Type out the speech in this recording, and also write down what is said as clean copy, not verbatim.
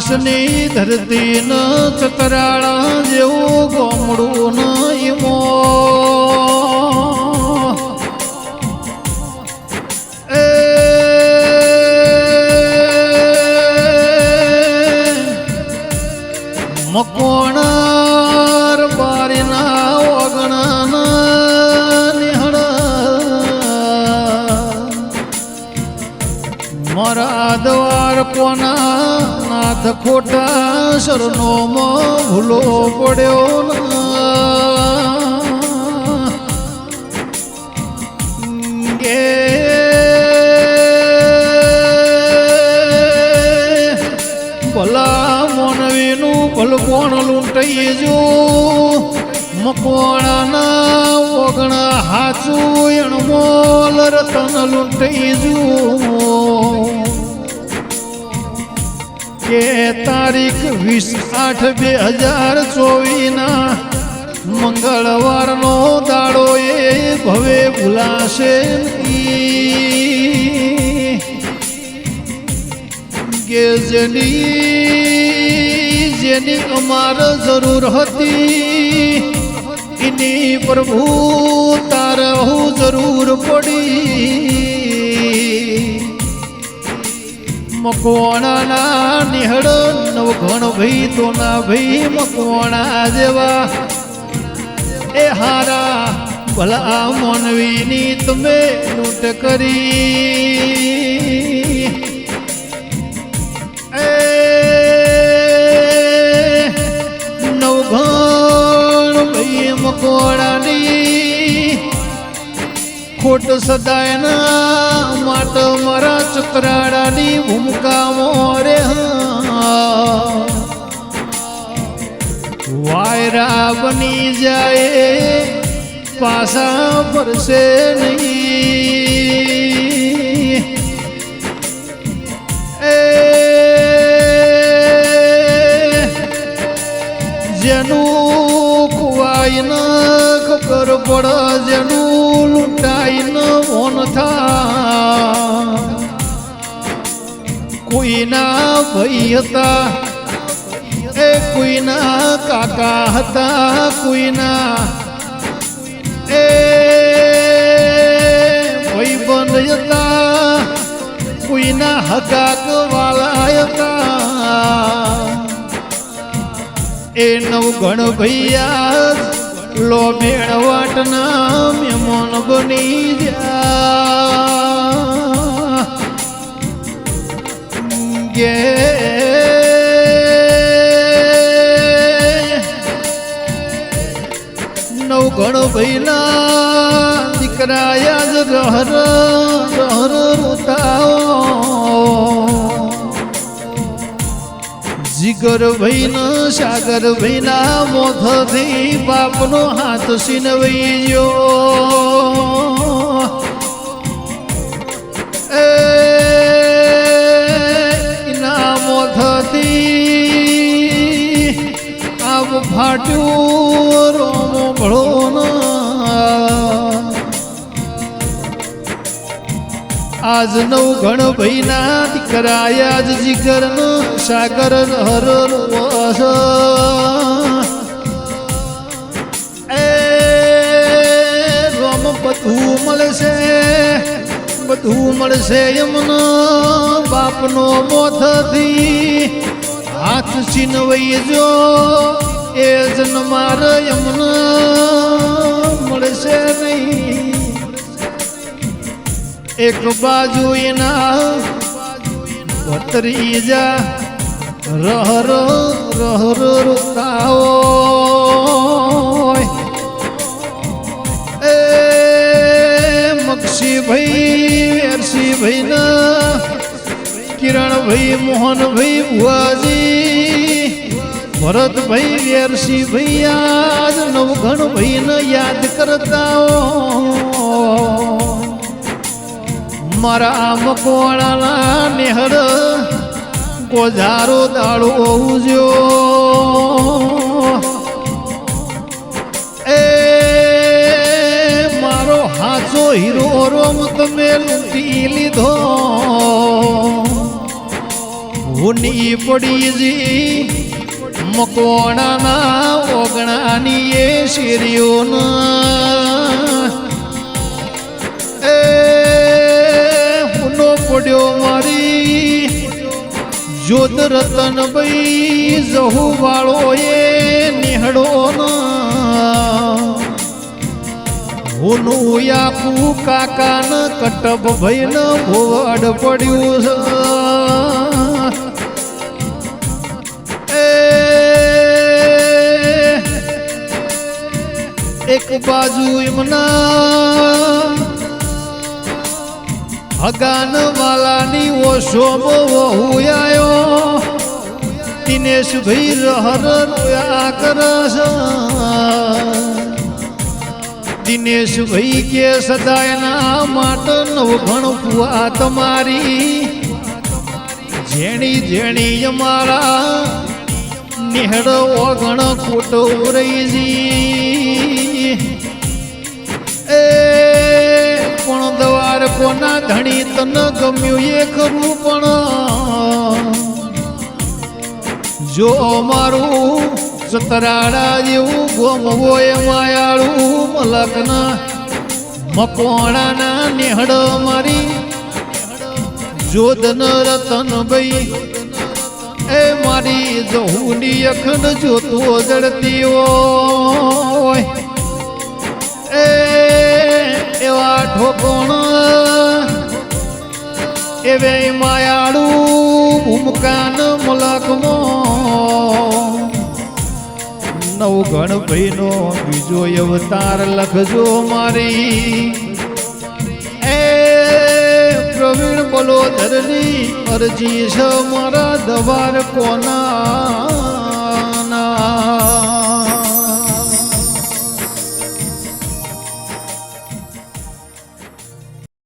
કાશની ધરતી ન ચતરાળા જેવું ગોમડું ન ઈમો મકોણાર બારીના ઓગણાના નિહળ મારા દ્વાર કોના નાથ ખોટા શરણો માં ભૂલો પડ્યો ગે ભલા મોનવીનું ભલકોણ લૂંટાઈ જો મકોણાના ઓગણા હાચું એણમોલ રતન લૂંટાઈ જો કે તારીખ 20/8/2024 મંગળવારનો દાડો એ ભવે ભૂલાશે કે જેની અમાર જરૂર હતી એની પ્રભુ તારે જરૂર પડી મકવાણાના નિહળ નવઘણ ભાઈ તો ના ભાઈ મકવાણા જેવા એ હારા ભલા મોનવીની તમે લૂંટ કરી નવઘણ ભાઈ મકવાણાની ખોટ સદાયના માટ મારા ચતરાડાની ભૂમિકા મોરે વાયરા બની જાય પાછા ફરશે નહીં જેનું ખુવાય ન ખબર પડ જેનું લૂંટાઈ ન મોન થા કોઈના ભાઈ હતા એ કોઈના કાકા હતા કોઈના એ ભાઈબંધ હતા કોઈના હકાક વાળા હતા એ નવઘણ ભૈયા લો મેળવાટના મહેમાન બની જા ગે નવઘણ ભૈના દીકરા યાદ રહર રોતાઓ જીગર ભાઈનો સાગર ભાઈના મોથથી બાપનો હાથ સીનવાઈ ગયો એના મોથથી આબ ફાટ્યું રોમો ભળો આજ નવઘણ ભાઈના દીકરા આજ જીગર નો સાગર હર એ રોમ બધું મળશે એમનો બાપનો મોથથી હાથ છીનવાઈ જો એ જન્માર એમનો મળશે નહીં એક બાજુ એના વતરી જા રહર રોતાઓ એ મક્ષી ભાઈ વેરસી ભાઈ ના કિરણ ભાઈ મોહન ભાઈ ભુવાજી ભરતભાઈ વેરસી ભાઈ આજ નવઘણ ભાઈ ને યાદ કરતા મારા મકવાણાના નેહર કોજારો દાડો ઉજો એ મારો હાચો હીરો રોમ તમે લૂંટી લીધો ભૂની પડી જી મકવાણાના ઓગણાની એ શેરીઓના એ હુનો પડ્યો મારી જોત રતનભાઈ જહુ વાળો એ નિહળો હુનું યાકુ કાકાન કટબ ભાઈન ભોવડ પડ્યું છે એક બાજુ એમના હગાન વાલાની ઓશોમ વહુ આયો દિનેશભાઈ રહર રોયા કરસ દિનેશભાઈ કે સદાયના માટે નવઘણ ફુવા તમારી જેણી જેણી અમારા નિહળ ઓગણ ખોટો રહીજી એ પણ દ્વાર કોના ધણી તન ગમ્યું એ ખરું પણ જો અમારું સતરાડા જેવું ગોમ હોય માયાળું મલકના મકવાણાના નિહળ મારી જોધન રતનભાઈ એ મારી જહુની અખંડ જોતો જડતી હોય એ એવા ઠોકોણ એવે માયાળું ભૂમકાન મલકમાં નવઘણ ભાઈનો બીજો અવતાર લખજો મારી એ પ્રવીણ બોલો ધરની અરજી છે મારા દવાર કોના